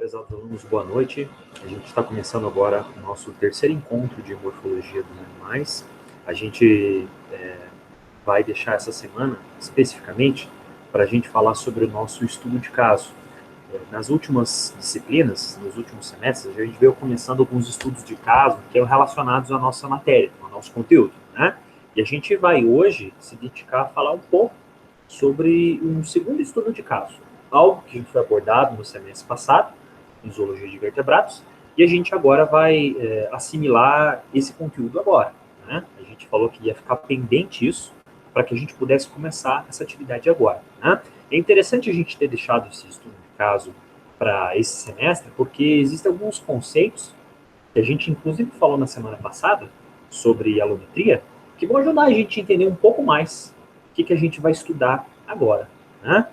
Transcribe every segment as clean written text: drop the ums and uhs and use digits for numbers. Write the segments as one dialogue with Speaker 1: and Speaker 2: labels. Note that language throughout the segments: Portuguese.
Speaker 1: Prezados alunos, boa noite. A gente está começando agora o nosso terceiro encontro de morfologia dos animais. A gente vai deixar essa semana, especificamente, para a gente falar sobre o nosso estudo de caso. Nas últimas disciplinas, nos últimos semestres, a gente veio começando alguns estudos de caso que são relacionados à nossa matéria, ao nosso conteúdo, né? E a gente vai hoje se dedicar a falar um pouco sobre um segundo estudo de caso, algo que foi abordado no semestre passado, em zoologia de vertebrados, e a gente agora vai assimilar esse conteúdo agora, né? A gente falou que ia ficar pendente isso, para que a gente pudesse começar essa atividade agora, né? É interessante a gente ter deixado esse estudo de caso para esse semestre, porque existem alguns conceitos que a gente inclusive falou na semana passada sobre alometria, que vão ajudar a gente a entender um pouco mais o que a gente vai estudar agora, né?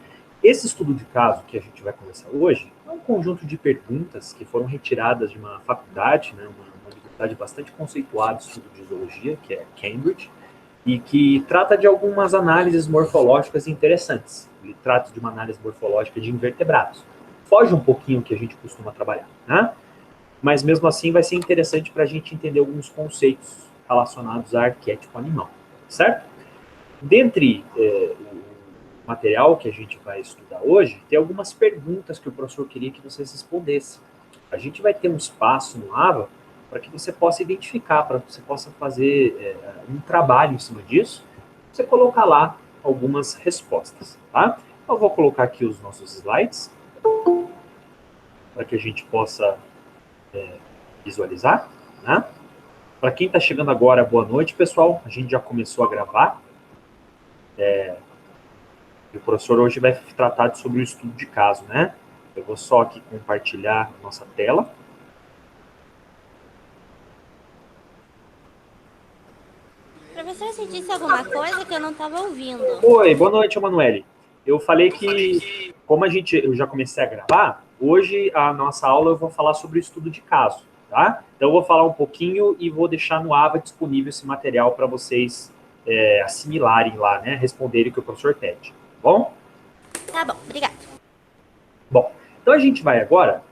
Speaker 1: Esse estudo de caso que a gente vai conversar hoje é um conjunto de perguntas que foram retiradas de uma faculdade, né, uma universidade bastante conceituada de estudo de zoologia, que é Cambridge, e que trata de algumas análises morfológicas interessantes. Ele trata de uma análise morfológica de invertebrados. Foge um pouquinho do que a gente costuma trabalhar, né? Mas mesmo assim vai ser interessante para a gente entender alguns conceitos relacionados a arquétipo animal, certo? Dentre o material que a gente vai estudar hoje, tem algumas perguntas que o professor queria que vocês respondessem. A gente vai ter um espaço no AVA para que você possa identificar, para que você possa fazer um trabalho em cima disso, você colocar lá algumas respostas, tá? Eu vou colocar aqui os nossos slides, para que a gente possa visualizar, né? Para quem está chegando agora, boa noite, pessoal. A gente já começou a gravar. O professor hoje vai tratar sobre o estudo de caso, né? Eu vou só aqui compartilhar a nossa tela.
Speaker 2: Professor, você disse alguma coisa que eu não estava ouvindo.
Speaker 1: Oi, boa noite, Emanuele. Eu falei que, como eu já comecei a gravar, hoje a nossa aula eu vou falar sobre o estudo de caso, tá? Então eu vou falar um pouquinho e vou deixar no AVA disponível esse material para vocês assimilarem lá, né? Responderem o que o professor pede, tá bom?
Speaker 2: Tá bom, obrigado.
Speaker 1: Bom, então a gente vai agora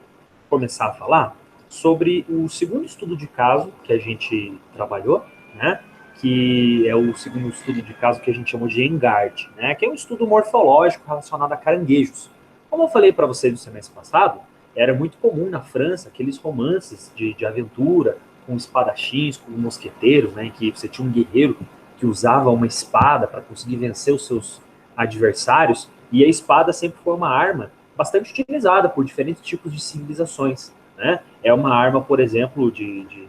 Speaker 1: começar a falar sobre o segundo estudo de caso que a gente trabalhou, né? Que é o segundo estudo de caso que a gente chamou de Engard, né? Que é um estudo morfológico relacionado a caranguejos. Como eu falei para vocês no semestre passado, era muito comum na França aqueles romances de aventura com espadachins, com mosqueteiros, né? Em que você tinha um guerreiro que usava uma espada para conseguir vencer os seus adversários, e a espada sempre foi uma arma bastante utilizada por diferentes tipos de civilizações, né? É uma arma, por exemplo, de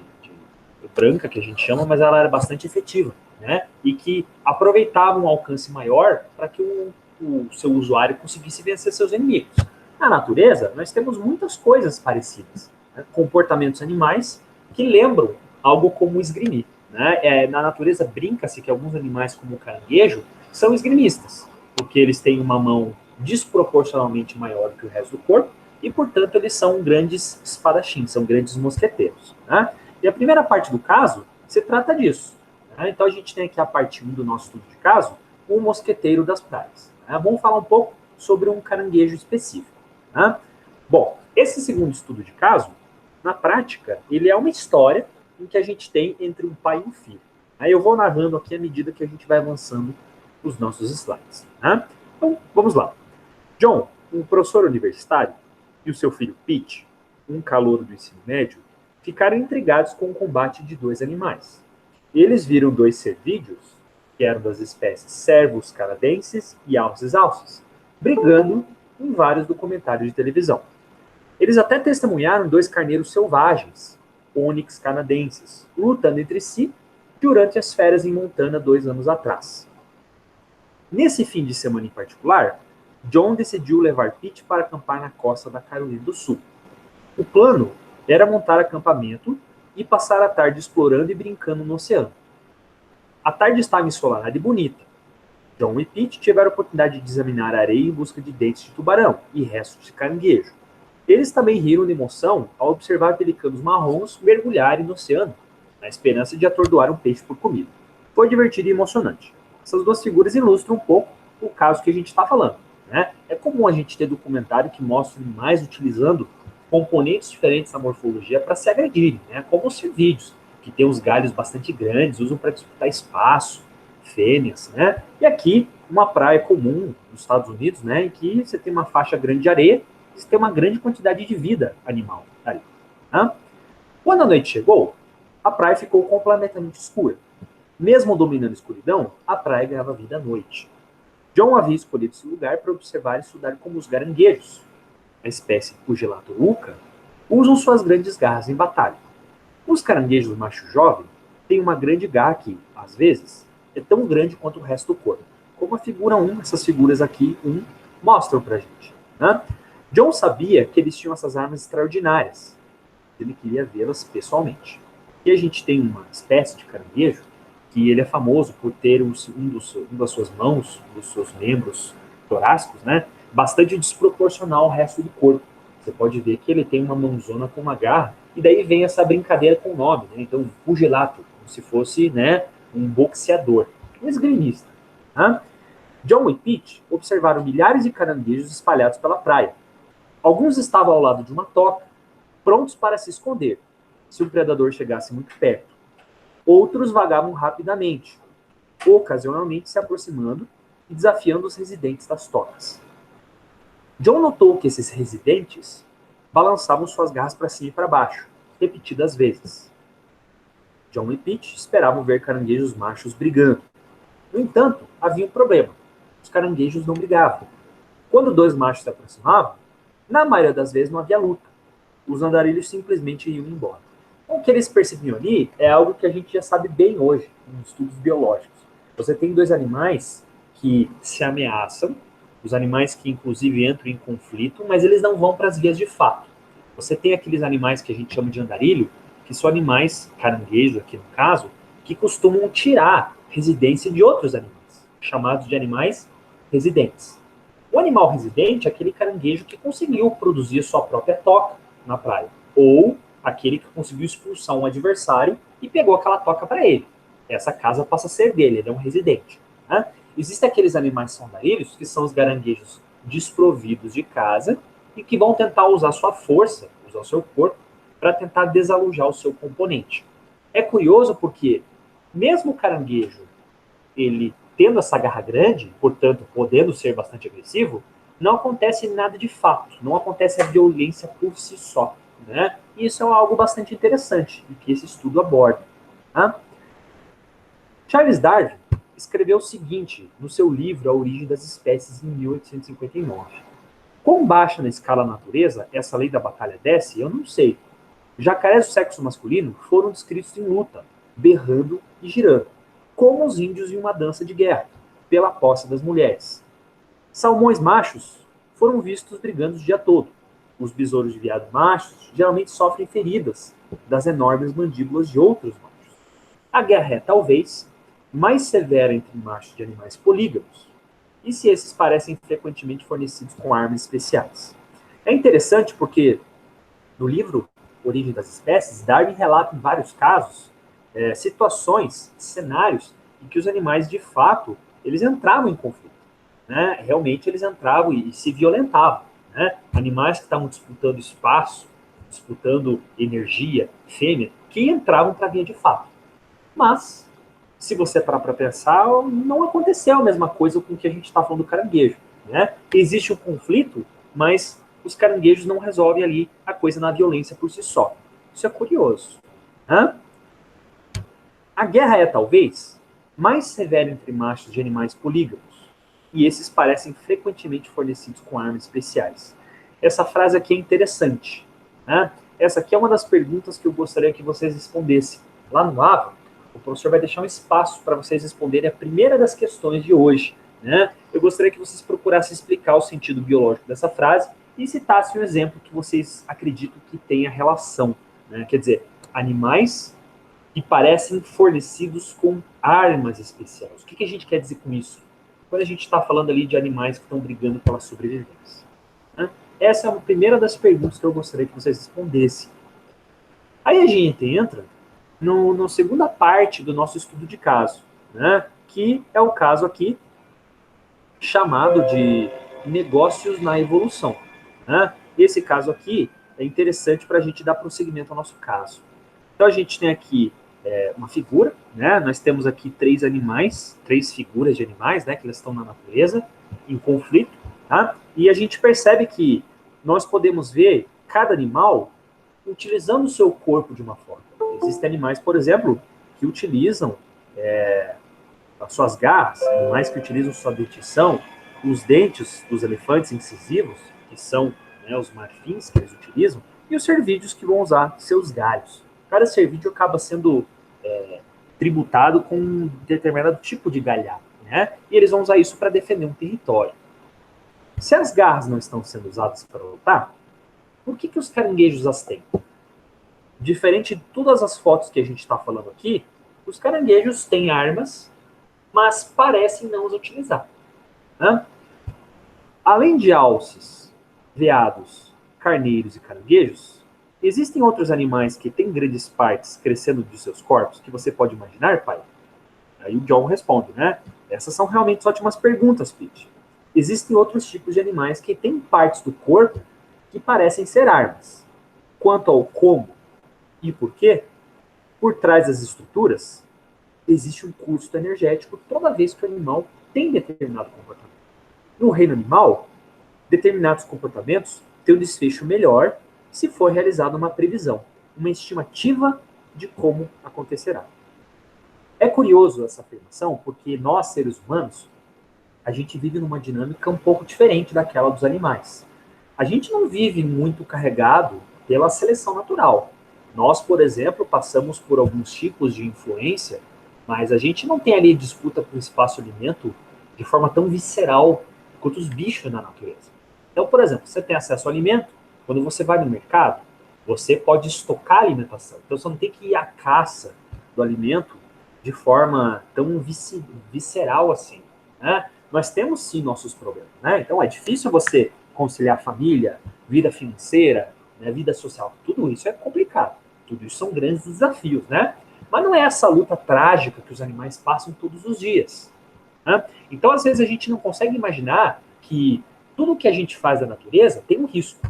Speaker 1: branca, que a gente chama, mas ela era bastante efetiva, né? E que aproveitava um alcance maior para que o seu usuário conseguisse vencer seus inimigos. Na natureza, nós temos muitas coisas parecidas, né? Comportamentos animais que lembram algo como esgrimir, né? Na natureza brinca-se que alguns animais, como o caranguejo, são esgrimistas, porque eles têm uma mão desproporcionalmente maior do que o resto do corpo, e, portanto, eles são grandes espadachins, são grandes mosqueteiros, né? E a primeira parte do caso se trata disso, né? Então, a gente tem aqui a parte 1 do nosso estudo de caso, o mosqueteiro das praias, né? Vamos falar um pouco sobre um caranguejo específico, né? Bom, esse segundo estudo de caso, na prática, ele é uma história em que a gente tem entre um pai e um filho. Aí eu vou narrando aqui à medida que a gente vai avançando os nossos slides, né? Então, vamos lá. John, um professor universitário, e o seu filho Pete, um calouro do ensino médio, ficaram intrigados com o combate de dois animais. Eles viram dois cervídeos, que eram das espécies Cervus canadensis e Alces alces, brigando em vários documentários de televisão. Eles até testemunharam dois carneiros selvagens, Onyx canadenses, lutando entre si durante as férias em Montana 2 anos atrás. Nesse fim de semana em particular, John decidiu levar Pete para acampar na costa da Carolina do Sul. O plano era montar acampamento e passar a tarde explorando e brincando no oceano. A tarde estava ensolarada e bonita. John e Pete tiveram a oportunidade de examinar a areia em busca de dentes de tubarão e restos de caranguejo. Eles também riram de emoção ao observar pelicanos marrons mergulharem no oceano, na esperança de atordoar um peixe por comida. Foi divertido e emocionante. Essas duas figuras ilustram um pouco o caso que a gente está falando, né? É comum a gente ter documentário que mostra animais utilizando componentes diferentes na morfologia para se agredirem, né? Como os cervídeos, que tem uns galhos bastante grandes, usam para disputar espaço, fêmeas, né? E aqui, uma praia comum nos Estados Unidos, né? Em que você tem uma faixa grande de areia, você tem uma grande quantidade de vida animal ali, né? Quando a noite chegou, a praia ficou completamente escura. Mesmo dominando a escuridão, a praia ganhava vida à noite. John havia escolhido esse lugar para observar e estudar como os caranguejos, a espécie Pugilato-uca, usam suas grandes garras em batalha. Os caranguejos macho jovem têm uma grande garra que, às vezes, é tão grande quanto o resto do corpo. Como a figura 1, essas figuras aqui, mostram pra gente, né? John sabia que eles tinham essas armas extraordinárias. Ele queria vê-las pessoalmente. E a gente tem uma espécie de caranguejo que ele é famoso por ter uma das suas mãos, dos seus membros torácicos, né, bastante desproporcional ao resto do corpo. Você pode ver que ele tem uma mãozona com uma garra, e daí vem essa brincadeira com o nome, né? Então, pugilato, como se fosse, né, um boxeador, um esgrimista. Né? John e Pete observaram milhares de caranguejos espalhados pela praia. Alguns estavam ao lado de uma toca, prontos para se esconder, se o predador chegasse muito perto. Outros vagavam rapidamente, ocasionalmente se aproximando e desafiando os residentes das tocas. John notou que esses residentes balançavam suas garras para cima e para baixo, repetidas vezes. John e Pete esperavam ver caranguejos machos brigando. No entanto, havia um problema. Os caranguejos não brigavam. Quando dois machos se aproximavam, na maioria das vezes não havia luta. Os andarilhos simplesmente iam embora. O que eles percebiam ali é algo que a gente já sabe bem hoje, em estudos biológicos. Você tem dois animais que se ameaçam, os animais que inclusive entram em conflito, mas eles não vão para as vias de fato. Você tem aqueles animais que a gente chama de andarilho, que são animais, caranguejo aqui no caso, que costumam tirar residência de outros animais, chamados de animais residentes. O animal residente é aquele caranguejo que conseguiu produzir sua própria toca na praia, ou aquele que conseguiu expulsar um adversário e pegou aquela toca para ele. Essa casa passa a ser dele, ele é um residente. Né? Existem aqueles animais andarilhos, que são os caranguejos desprovidos de casa e que vão tentar usar sua força, usar o seu corpo, para tentar desalojar o seu componente. É curioso porque, mesmo o caranguejo, ele tendo essa garra grande, portanto, podendo ser bastante agressivo, não acontece nada de fato, não acontece a violência por si só. Né? E isso é algo bastante interessante e que esse estudo aborda. Tá? Charles Darwin escreveu o seguinte no seu livro A Origem das Espécies, em 1859. Quão baixa na escala natureza essa lei da batalha desce, eu não sei. Jacarés do sexo masculino foram descritos em luta, berrando e girando, como os índios em uma dança de guerra, pela posse das mulheres. Salmões machos foram vistos brigando o dia todo. Os besouros de veado machos geralmente sofrem feridas das enormes mandíbulas de outros machos. A guerra é, talvez, mais severa entre machos de animais polígamos, e se esses parecem frequentemente fornecidos com armas especiais. É interessante porque, no livro Origem das Espécies, Darwin relata em vários casos situações, cenários, em que os animais, de fato, eles entravam em conflito. Né? Realmente eles entravam e se violentavam. Né? Animais que estavam disputando espaço, disputando energia, fêmea, que entravam para a via de fato. Mas, se você parar para pensar, não aconteceu a mesma coisa com o que a gente está falando do caranguejo. Né? Existe um conflito, mas os caranguejos não resolvem ali a coisa na violência por si só. Isso é curioso. Né? A guerra é, talvez, mais severa entre machos de animais polígamos, e esses parecem frequentemente fornecidos com armas especiais. Essa frase aqui é interessante. Né? Essa aqui é uma das perguntas que eu gostaria que vocês respondessem. Lá no AVA, o professor vai deixar um espaço para vocês responderem a primeira das questões de hoje. Né? Eu gostaria que vocês procurassem explicar o sentido biológico dessa frase e citassem um exemplo que vocês acreditam que tenha relação. Né? Quer dizer, animais que parecem fornecidos com armas especiais. O que a gente quer dizer com isso? Quando a gente está falando ali de animais que estão brigando pela sobrevivência. Né? Essa é a primeira das perguntas que eu gostaria que vocês respondessem. Aí a gente entra na segunda parte do nosso estudo de caso, né? Que é o caso aqui chamado de negócios na evolução. Né? Esse caso aqui é interessante para a gente dar prosseguimento ao nosso caso. Então a gente tem aqui uma figura, né? Nós temos aqui três figuras de animais, né? Que elas estão na natureza, em conflito, tá? E a gente percebe que nós podemos ver cada animal utilizando o seu corpo de uma forma. Existem animais, por exemplo, que utilizam as suas garras, animais que utilizam sua dentição, os dentes dos elefantes incisivos, que são, né, os marfins que eles utilizam, e os cervídeos que vão usar seus galhos. Cada cervídeo acaba sendo tributado com um determinado tipo de galhado, né? E eles vão usar isso para defender um território. Se as garras não estão sendo usadas para lutar, por que os caranguejos as têm? Diferente de todas as fotos que a gente está falando aqui, os caranguejos têm armas, mas parecem não as utilizar. Né? Além de alces, veados, carneiros e caranguejos, existem outros animais que têm grandes partes crescendo de seus corpos que você pode imaginar, pai? Aí o John responde, né? Essas são realmente ótimas perguntas, Pete. Existem outros tipos de animais que têm partes do corpo que parecem ser armas. Quanto ao como e por quê, por trás das estruturas, existe um custo energético toda vez que o animal tem determinado comportamento. No reino animal, determinados comportamentos têm um desfecho melhor se for realizada uma previsão, uma estimativa de como acontecerá. É curioso essa afirmação porque nós, seres humanos, a gente vive numa dinâmica um pouco diferente daquela dos animais. A gente não vive muito carregado pela seleção natural. Nós, por exemplo, passamos por alguns tipos de influência, mas a gente não tem ali disputa por espaço-alimento de forma tão visceral quanto os bichos na natureza. Então, por exemplo, você tem acesso ao alimento, quando você vai no mercado, você pode estocar a alimentação. Então, você não tem que ir à caça do alimento de forma tão visceral assim, né? Nós temos sim nossos problemas, né? Então, é difícil você conciliar família, vida financeira, né, vida social. Tudo isso é complicado. Tudo isso são grandes desafios, né? Mas não é essa luta trágica que os animais passam todos os dias. Né? Então, às vezes, a gente não consegue imaginar que tudo que a gente faz na natureza tem um risco.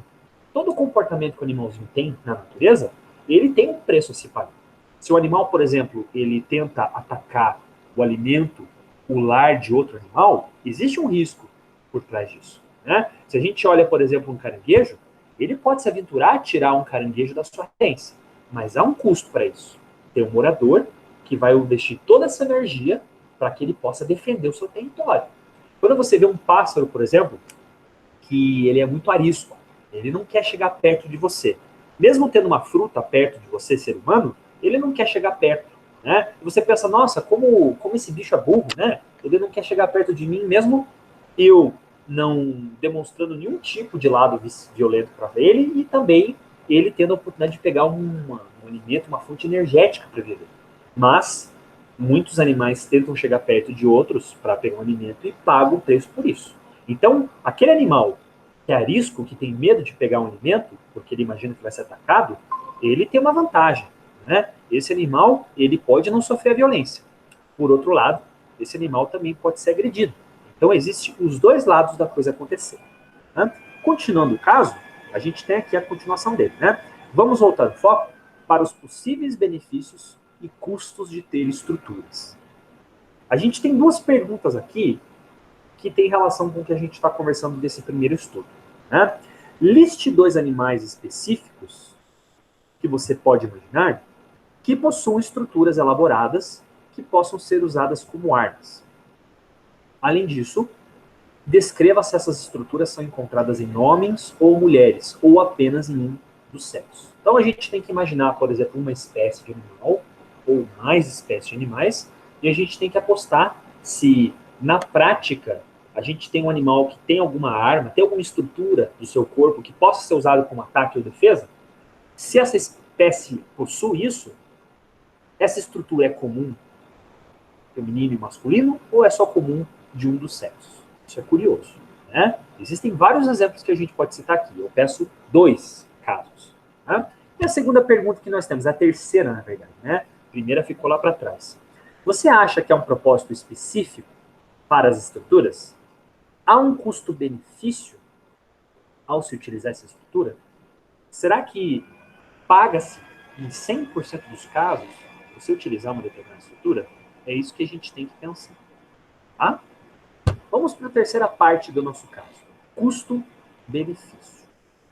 Speaker 1: Todo comportamento que o animalzinho tem na natureza, ele tem um preço a se pagar. Se o animal, por exemplo, ele tenta atacar o alimento, o lar de outro animal, existe um risco por trás disso. Né? Se a gente olha, por exemplo, um caranguejo, ele pode se aventurar a tirar um caranguejo da sua residência, mas há um custo para isso. Tem um morador que vai investir toda essa energia para que ele possa defender o seu território. Quando você vê um pássaro, por exemplo, que ele é muito arisco, ele não quer chegar perto de você. Mesmo tendo uma fruta perto de você, ser humano, ele não quer chegar perto. Né? E você pensa, nossa, como esse bicho é burro, né? Ele não quer chegar perto de mim, mesmo eu não demonstrando nenhum tipo de lado violento para ele, e também ele tendo a oportunidade de pegar um alimento, uma fonte energética para viver. Mas muitos animais tentam chegar perto de outros para pegar um alimento e pagam o preço por isso. Então, aquele animal que é arisco, que tem medo de pegar um alimento, porque ele imagina que vai ser atacado, ele tem uma vantagem. Né? Esse animal, ele pode não sofrer a violência. Por outro lado, esse animal também pode ser agredido. Então, existem os dois lados da coisa acontecer. Né? Continuando o caso, a gente tem aqui a continuação dele. Né? Vamos voltar o foco para os possíveis benefícios e custos de ter estruturas. A gente tem duas perguntas aqui que tem relação com o que a gente está conversando desse primeiro estudo. Né? Liste 2 animais específicos que você pode imaginar que possuem estruturas elaboradas que possam ser usadas como armas. Além disso, descreva se essas estruturas são encontradas em homens ou mulheres, ou apenas em um dos sexos. Então a gente tem que imaginar, por exemplo, uma espécie de animal, ou mais espécies de animais, e a gente tem que apostar se, na prática, a gente tem um animal que tem alguma arma, tem alguma estrutura do seu corpo que possa ser usada como ataque ou defesa. Se essa espécie possui isso, essa estrutura é comum feminino e masculino, ou é só comum de um dos sexos? Isso é curioso. Né? Existem vários exemplos que a gente pode citar aqui. Eu peço 2 casos. Né? E a segunda pergunta que nós temos, a terceira, na verdade. Né? A primeira ficou lá para trás. Você acha que há um propósito específico para as estruturas? Há um custo-benefício ao se utilizar essa estrutura? Será que paga-se em 100% dos casos você utilizar uma determinada estrutura? É isso que a gente tem que pensar. Tá? Vamos para a terceira parte do nosso caso. Custo-benefício.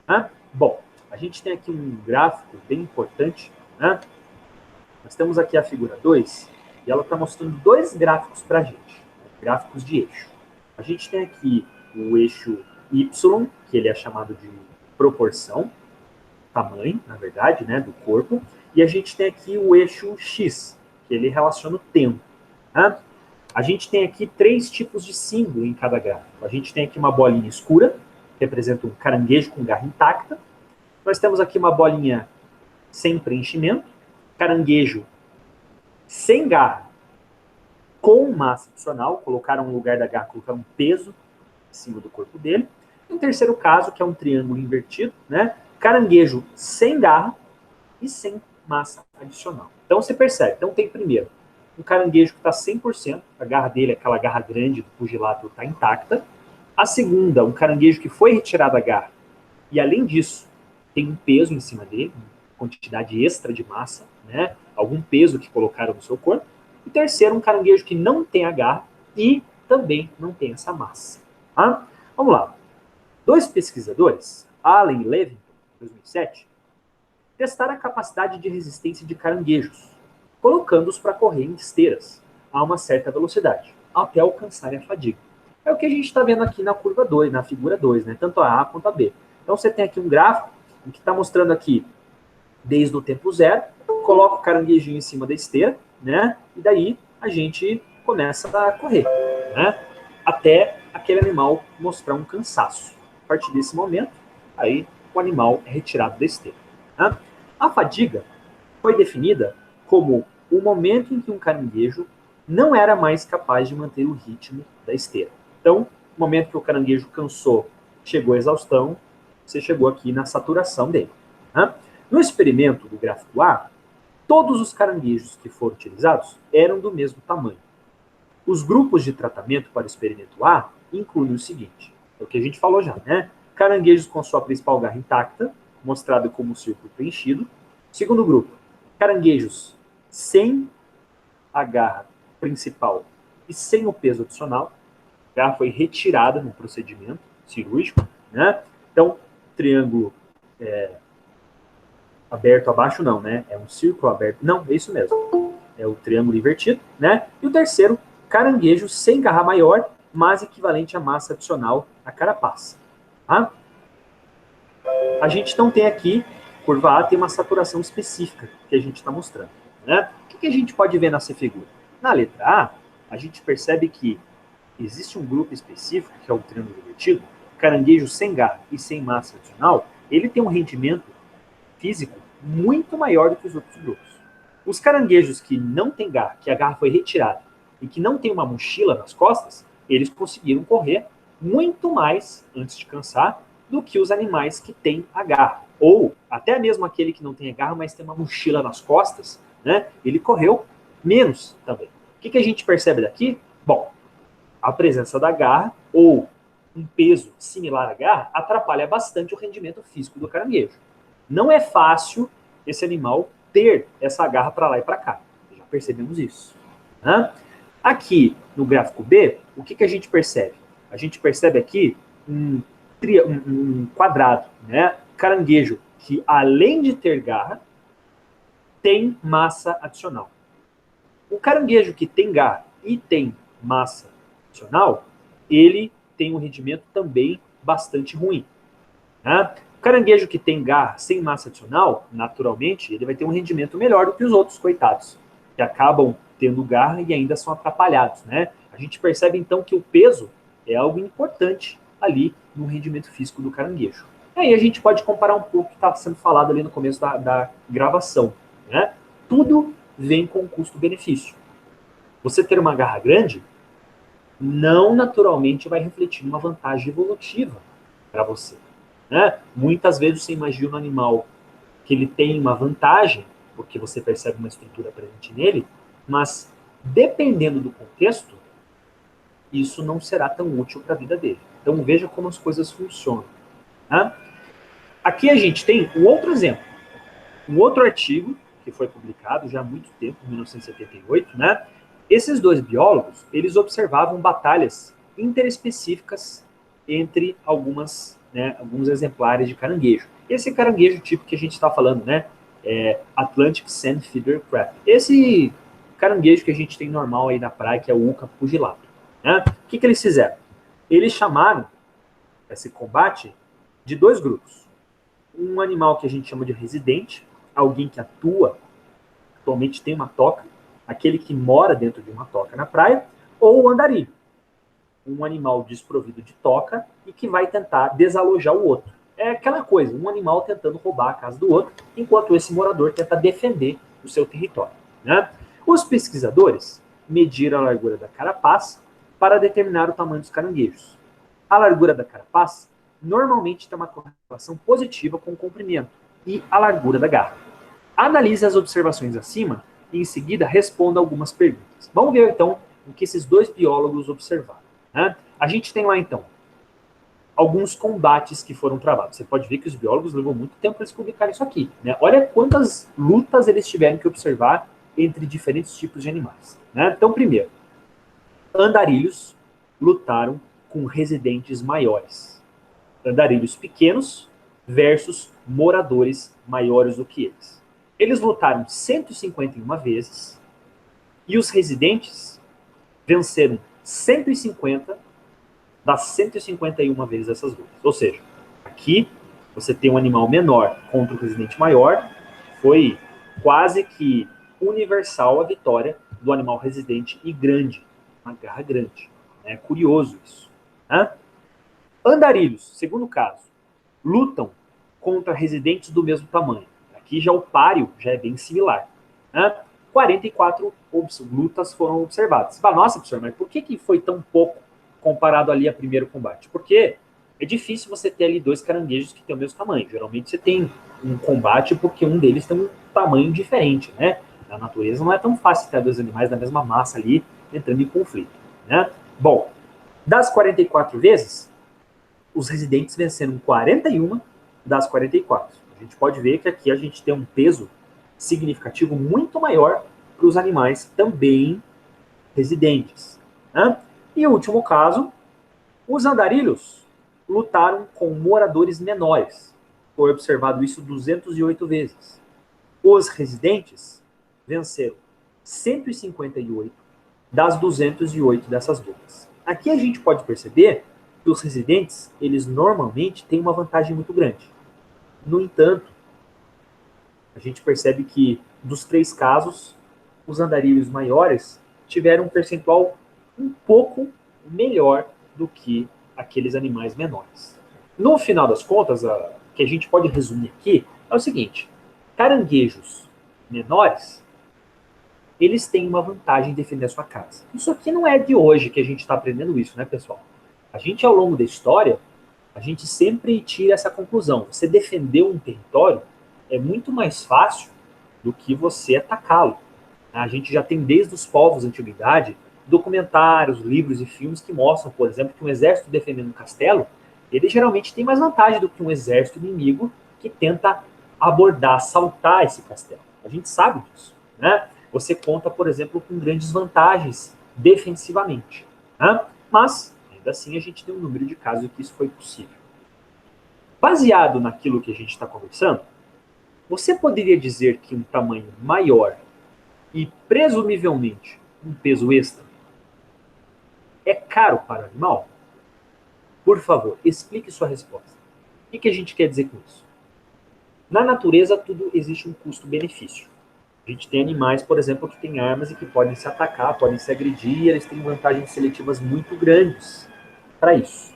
Speaker 1: Tá? Bom, a gente tem aqui um gráfico bem importante. Né? Nós temos aqui a figura 2 e ela está mostrando dois gráficos para a gente. Gráficos de eixo. A gente tem aqui o eixo Y, que ele é chamado de proporção, tamanho, na verdade, né, do corpo. E a gente tem aqui o eixo X, que ele relaciona o tempo. Tá? A gente tem aqui três tipos de símbolo em cada gráfico. A gente tem aqui uma bolinha escura, que representa um caranguejo com garra intacta. Nós temos aqui uma bolinha sem preenchimento, caranguejo sem garra, com massa adicional, colocaram no lugar da garra, colocaram um peso em cima do corpo dele. E um terceiro caso, que é um triângulo invertido, né? Caranguejo sem garra e sem massa adicional. Então você percebe, então tem primeiro um caranguejo que está 100%, a garra dele, aquela garra grande do pugilato, está intacta. A segunda, um caranguejo que foi retirado a garra e além disso tem um peso em cima dele, uma quantidade extra de massa, né? Algum peso que colocaram no seu corpo. E terceiro, um caranguejo que não tem a garra e também não tem essa massa. Tá? Vamos lá. Dois pesquisadores, Allen e Levin, 2007, testaram a capacidade de resistência de caranguejos, colocando-os para correr em esteiras a uma certa velocidade, até alcançarem a fadiga. É o que a gente está vendo aqui na curva 2, na figura 2, né? Tanto a A quanto a B. Então você tem aqui um gráfico que está mostrando aqui desde o tempo zero, coloca o caranguejinho em cima da esteira, né? E daí a gente começa a correr, né? Até aquele animal mostrar um cansaço. A partir desse momento, aí o animal é retirado da esteira. Né? A fadiga foi definida como o momento em que um caranguejo não era mais capaz de manter o ritmo da esteira. Então, o momento que o caranguejo cansou, chegou à exaustão, você chegou aqui na saturação dele. Né? No experimento do gráfico A, todos os caranguejos que foram utilizados eram do mesmo tamanho. Os grupos de tratamento para o experimento A incluem o seguinte, é o que a gente falou já, né? Caranguejos com sua principal garra intacta, mostrado como um círculo preenchido. Segundo grupo, caranguejos sem a garra principal e sem o peso adicional. A garra foi retirada no procedimento cirúrgico, né? Então, triângulo aberto abaixo não, né? É um círculo aberto. Não, é isso mesmo. É o triângulo invertido, né? E o terceiro, caranguejo sem garra maior, mas equivalente à massa adicional à carapaça. Tá? A gente não tem aqui, curva A tem uma saturação específica que a gente está mostrando. Né? O que a gente pode ver nessa figura? Na letra A gente percebe que existe um grupo específico, que é o triângulo invertido, caranguejo sem garra e sem massa adicional, ele tem um rendimento físico muito maior do que os outros grupos. Os caranguejos que não têm garra, que a garra foi retirada, e que não tem uma mochila nas costas, eles conseguiram correr muito mais antes de cansar do que os animais que têm a garra. Ou até mesmo aquele que não tem a garra, mas tem uma mochila nas costas, né? Ele correu menos também. O que a gente percebe daqui? Bom, a presença da garra ou um peso similar à garra atrapalha bastante o rendimento físico do caranguejo. Não é fácil esse animal ter essa garra para lá e para cá. Já percebemos isso. Né? Aqui no gráfico B, o que a gente percebe? A gente percebe aqui um quadrado, né? Caranguejo que, além de ter garra, tem massa adicional. O caranguejo que tem garra e tem massa adicional, ele tem um rendimento também bastante ruim. Né? O caranguejo que tem garra sem massa adicional, naturalmente, ele vai ter um rendimento melhor do que os outros, coitados, que acabam tendo garra e ainda são atrapalhados. Né? A gente percebe, então, que o peso é algo importante ali no rendimento físico do caranguejo. E aí a gente pode comparar um pouco o que está sendo falado ali no começo da gravação. Né? Tudo vem com custo-benefício. Você ter uma garra grande não naturalmente vai refletir uma vantagem evolutiva para você. Né? Muitas vezes você imagina um animal que ele tem uma vantagem, porque você percebe uma estrutura presente nele, mas dependendo do contexto, isso não será tão útil para a vida dele. Então veja como as coisas funcionam. Né? Aqui a gente tem um outro exemplo, um outro artigo que foi publicado já há muito tempo, em 1978, né? Esses dois biólogos, eles observavam batalhas interespecíficas entre alguns exemplares de caranguejo. Esse caranguejo tipo que a gente está falando, né? Atlantic Sandfeeder Crab. Esse caranguejo que a gente tem normal aí na praia, que é o Uca pugilato. Né? O que eles fizeram? Eles chamaram esse combate de dois grupos. Um animal que a gente chama de residente, alguém que atua, atualmente tem uma toca, aquele que mora dentro de uma toca na praia, ou o andarilho, um animal desprovido de toca e que vai tentar desalojar o outro. É aquela coisa, um animal tentando roubar a casa do outro, enquanto esse morador tenta defender o seu território. Né? Os pesquisadores mediram a largura da carapaça para determinar o tamanho dos caranguejos. A largura da carapaça normalmente tem uma correlação positiva com o comprimento e a largura da garra. Analise as observações acima e, em seguida, responda algumas perguntas. Vamos ver, então, o que esses dois biólogos observaram. Né? A gente tem lá, então, alguns combates que foram travados. Você pode ver que os biólogos levou muito tempo para eles publicarem isso aqui. Né? Olha quantas lutas eles tiveram que observar entre diferentes tipos de animais. Né? Então, primeiro, andarilhos lutaram com residentes maiores. Andarilhos pequenos versus moradores maiores do que eles. Eles lutaram 151 vezes e os residentes venceram 150 das 151 vezes essas lutas. Ou seja, aqui você tem um animal menor contra um residente maior, foi quase que universal a vitória do animal residente e grande, uma garra grande. É curioso isso. Né? Andarilhos, segundo caso, lutam contra residentes do mesmo tamanho. Aqui já o páreo já é bem similar. Né? 44 lutas foram observadas. Nossa, professor, mas por que foi tão pouco comparado ali a primeiro combate? Porque é difícil você ter ali dois caranguejos que têm o mesmo tamanho. Geralmente você tem um combate porque um deles tem um tamanho diferente, né? Na natureza não é tão fácil ter dois animais da mesma massa ali entrando em conflito, né? Bom, das 44 vezes, os residentes venceram 41 das 44. A gente pode ver que aqui a gente tem um peso significativo muito maior para os animais também residentes. Né? E o último caso, os andarilhos lutaram com moradores menores. Foi observado isso 208 vezes. Os residentes venceram 158 das 208 dessas lutas. Aqui a gente pode perceber que os residentes, eles normalmente têm uma vantagem muito grande. No entanto, a gente percebe que dos três casos, os andarilhos maiores tiveram um percentual um pouco melhor do que aqueles animais menores. No final das contas, o que a gente pode resumir aqui é o seguinte: caranguejos menores, eles têm uma vantagem em defender a sua casa. Isso aqui não é de hoje que a gente está aprendendo isso, né, pessoal? A gente, ao longo da história, a gente sempre tira essa conclusão. Você defender um território é muito mais fácil do que você atacá-lo. A gente já tem, desde os povos da antiguidade, documentários, livros e filmes que mostram, por exemplo, que um exército defendendo um castelo, ele geralmente tem mais vantagem do que um exército inimigo que tenta abordar, assaltar esse castelo. A gente sabe disso. Né? Você conta, por exemplo, com grandes vantagens defensivamente. Né? Mas, ainda assim, a gente tem um número de casos em que isso foi possível. Baseado naquilo que a gente está conversando, você poderia dizer que um tamanho maior e, presumivelmente, um peso extra é caro para o animal? Por favor, explique sua resposta. O que a gente quer dizer com isso? Na natureza, tudo existe um custo-benefício. A gente tem animais, por exemplo, que têm armas e que podem se atacar, podem se agredir, e eles têm vantagens seletivas muito grandes para isso.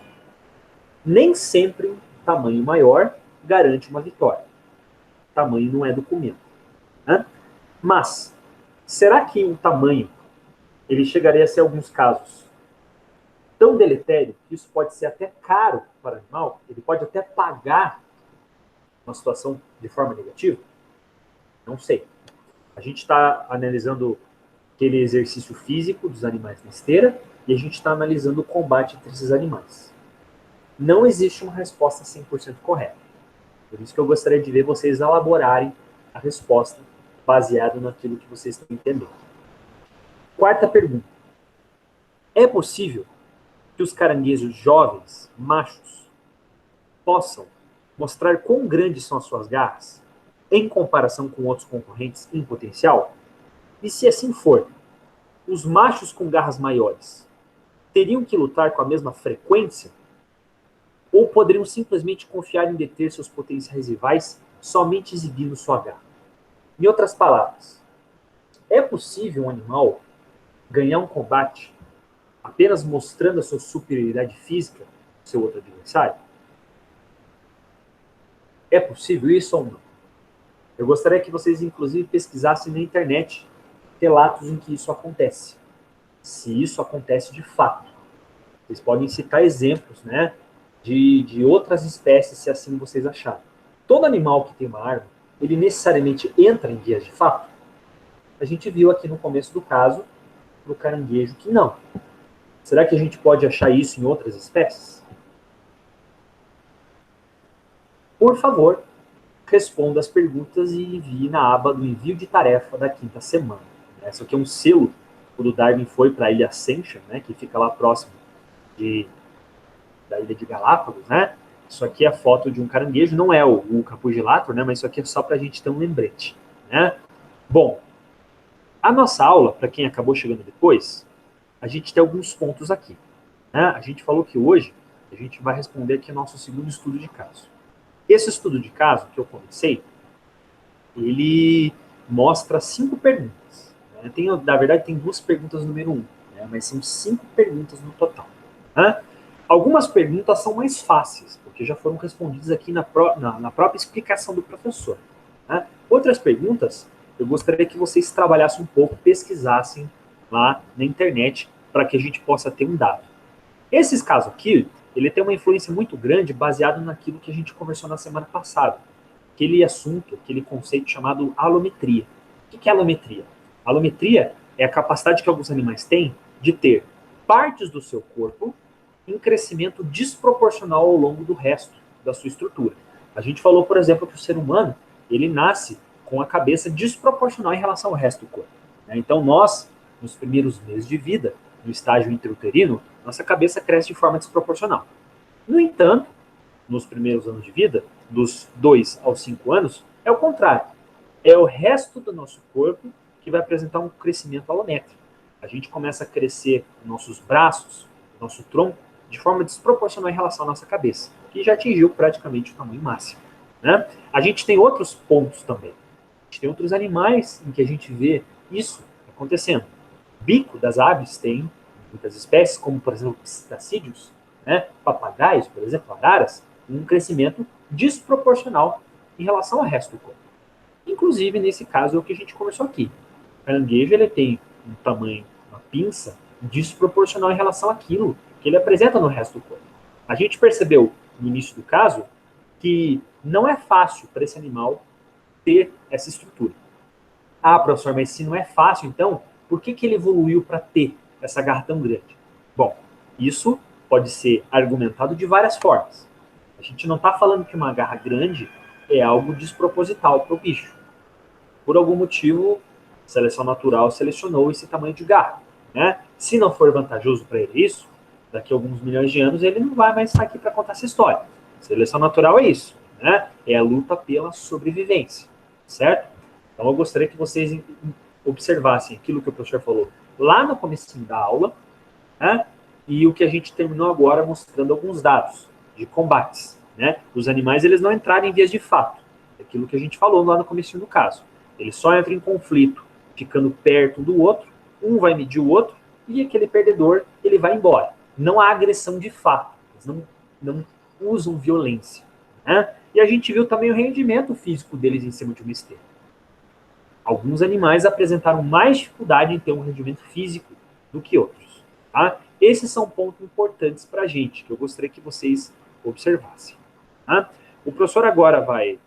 Speaker 1: Nem sempre um tamanho maior garante uma vitória. Tamanho não é documento. Né? Mas, será que o tamanho ele chegaria a ser, em alguns casos, tão deletério que isso pode ser até caro para o animal? Ele pode até pagar uma situação de forma negativa? Não sei. A gente está analisando aquele exercício físico dos animais na esteira e a gente está analisando o combate entre esses animais. Não existe uma resposta 100% correta. Por isso que eu gostaria de ver vocês elaborarem a resposta baseada naquilo que vocês estão entendendo. Quarta pergunta. É possível que os caranguejos jovens, machos, possam mostrar quão grandes são as suas garras em comparação com outros concorrentes em potencial? E se assim for, os machos com garras maiores teriam que lutar com a mesma frequência? Ou poderiam simplesmente confiar em deter seus potenciais rivais somente exibindo sua garra? Em outras palavras, é possível um animal ganhar um combate apenas mostrando a sua superioridade física do seu outro adversário? É possível isso ou não? Eu gostaria que vocês, inclusive, pesquisassem na internet relatos em que isso acontece. Se isso acontece de fato. Vocês podem citar exemplos, né, de outras espécies, se assim vocês acharem. Todo animal que tem uma arma, ele necessariamente entra em vias de fato? A gente viu aqui no começo do caso, no caranguejo, que não. Será que a gente pode achar isso em outras espécies? Por favor, responda as perguntas e envie na aba do envio de tarefa da quinta semana. Esse aqui é um selo quando o Darwin foi para a ilha Ascension, né, que fica lá próximo da ilha de Galápagos, né? Isso aqui é a foto de um caranguejo, não é o Capugilator, né, mas isso aqui é só para a gente ter um lembrete, né? Bom, a nossa aula, para quem acabou chegando depois, a gente tem alguns pontos aqui, né? A gente falou que hoje a gente vai responder aqui o nosso segundo estudo de caso. Esse estudo de caso que eu comecei, ele mostra 5 perguntas. Né? Na verdade, tem 2 perguntas número 1, né? Mas são 5 perguntas no total. Né? Algumas perguntas são mais fáceis, porque já foram respondidas aqui na própria explicação do professor. Né? Outras perguntas, eu gostaria que vocês trabalhassem um pouco, pesquisassem lá na internet, para que a gente possa ter um dado. Esses casos aqui, ele tem uma influência muito grande baseado naquilo que a gente conversou na semana passada. Aquele assunto, aquele conceito chamado alometria. O que é alometria? Alometria é a capacidade que alguns animais têm de ter partes do seu corpo em crescimento desproporcional ao longo do resto da sua estrutura. A gente falou, por exemplo, que o ser humano, ele nasce com a cabeça desproporcional em relação ao resto do corpo. Então nós, nos primeiros meses de vida, no estágio intrauterino, nossa cabeça cresce de forma desproporcional. No entanto, nos primeiros anos de vida, dos 2 aos 5 anos, é o contrário. É o resto do nosso corpo que vai apresentar um crescimento alométrico. A gente começa a crescer nossos braços, nosso tronco, de forma desproporcional em relação à nossa cabeça, que já atingiu praticamente o tamanho máximo. Né? A gente tem outros pontos também. A gente tem outros animais em que a gente vê isso acontecendo. O bico das aves tem muitas espécies, como, por exemplo, psitacídeos, né? Papagaios, por exemplo, araras, um crescimento desproporcional em relação ao resto do corpo. Inclusive, nesse caso, é o que a gente conversou aqui. O caranguejo ele tem um tamanho, uma pinça, desproporcional em relação àquilo que ele apresenta no resto do corpo. A gente percebeu, no início do caso, que não é fácil para esse animal ter essa estrutura. Ah, professor, mas se não é fácil, então, por que ele evoluiu para ter essa garra tão grande? Bom, isso pode ser argumentado de várias formas. A gente não está falando que uma garra grande é algo desproposital para o bicho. Por algum motivo, a seleção natural selecionou esse tamanho de garra. Né? Se não for vantajoso para ele isso, daqui a alguns milhões de anos ele não vai mais estar aqui para contar essa história. Seleção natural é isso. Né? É a luta pela sobrevivência. Certo? Então eu gostaria que vocês observassem aquilo que o professor falou lá no começo da aula, né? E o que a gente terminou agora mostrando alguns dados de combates. Né? Os animais eles não entraram em vias de fato. Aquilo que a gente falou lá no começo do caso. Eles só entram em conflito ficando perto do outro, um vai medir o outro e aquele perdedor ele vai embora. Não há agressão de fato. Eles não usam violência. Né? E a gente viu também o rendimento físico deles em cima de uma esteira. Alguns animais apresentaram mais dificuldade em ter um rendimento físico do que outros. Tá? Esses são pontos importantes para a gente, que eu gostaria que vocês observassem. Tá? O professor agora vai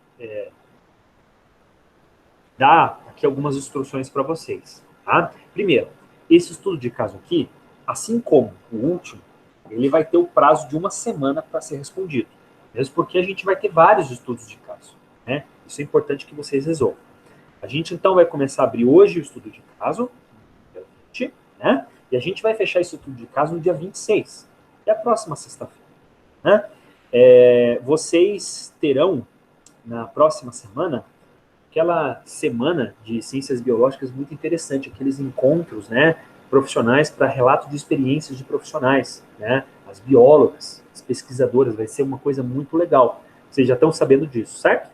Speaker 1: dar aqui algumas instruções para vocês. Tá? Primeiro, esse estudo de caso aqui, assim como o último, ele vai ter o prazo de 1 semana para ser respondido. Mesmo porque a gente vai ter vários estudos de caso, né? Isso é importante que vocês resolvam. A gente, então, vai começar a abrir hoje o estudo de caso, dia 20, né? E a gente vai fechar esse estudo de caso no dia 26, que é a próxima sexta-feira, né? Vocês terão, na próxima semana, aquela semana de ciências biológicas muito interessante, aqueles encontros, né, profissionais para relato de experiências de profissionais, né, as biólogas, as pesquisadoras, vai ser uma coisa muito legal. Vocês já estão sabendo disso, certo?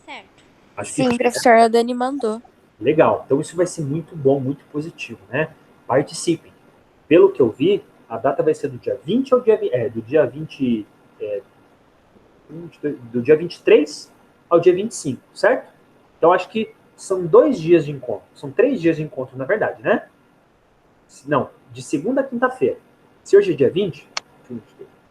Speaker 2: Certo.
Speaker 1: Acho que
Speaker 3: Sim, professor, a Dani mandou.
Speaker 1: legal. Então isso vai ser muito bom, muito positivo, né? Participem. Pelo que eu vi, a data vai ser do dia 20 ao dia, do dia 20, do dia 23 ao dia 25, certo? Então acho que são 2 dias de encontro. São 3 dias de encontro, na verdade, né? Não, de segunda a quinta-feira. Se hoje é dia 20,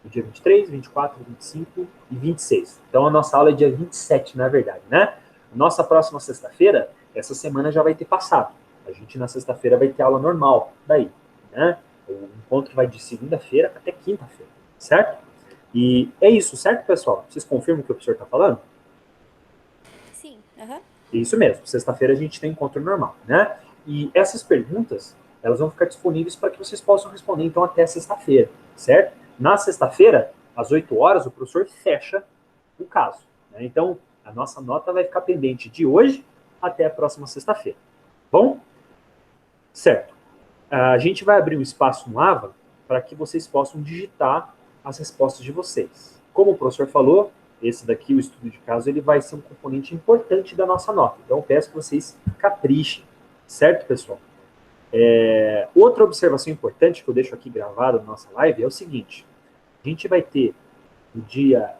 Speaker 1: dia 23, 24, 25 e 26. Então a nossa aula é dia 27, na verdade, né? Nossa próxima sexta-feira, essa semana já vai ter passado. A gente na sexta-feira vai ter aula normal daí, né? O encontro vai de segunda-feira até quinta-feira, certo? E é isso, certo, pessoal? Vocês confirmam o que o professor está falando?
Speaker 2: Sim, aham.
Speaker 1: Isso mesmo, sexta-feira a gente tem encontro normal, né? E essas perguntas, elas vão ficar disponíveis para que vocês possam responder, então, até sexta-feira, certo? Na sexta-feira, às 8 horas, o professor fecha o caso, né? Então, a nossa nota vai ficar pendente de hoje até a próxima sexta-feira. Bom? Certo. A gente vai abrir um espaço no AVA para que vocês possam digitar as respostas de vocês. Como o professor falou, esse daqui, o estudo de caso, ele vai ser um componente importante da nossa nota. Então, eu peço que vocês caprichem, certo, pessoal? Outra observação importante que eu deixo aqui gravada na nossa live é o seguinte. A gente vai ter no dia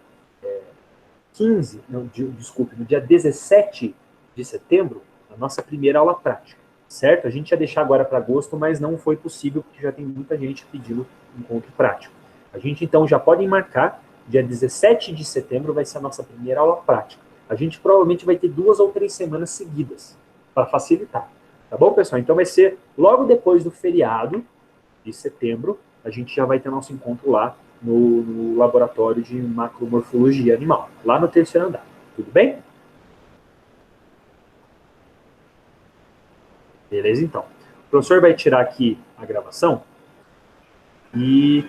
Speaker 1: 15, não, desculpe, no dia 17 de setembro, a nossa primeira aula prática, certo? A gente ia deixar agora para agosto, mas não foi possível, porque já tem muita gente pedindo encontro prático. A gente, então, já pode marcar, dia 17 de setembro vai ser a nossa primeira aula prática. A gente provavelmente vai ter 2 ou 3 semanas seguidas, para facilitar. Tá bom, pessoal? Então vai ser logo depois do feriado de setembro, a gente já vai ter nosso encontro lá no laboratório de macromorfologia animal, lá no terceiro andar. Tudo bem? Beleza, então. O professor vai tirar aqui a gravação e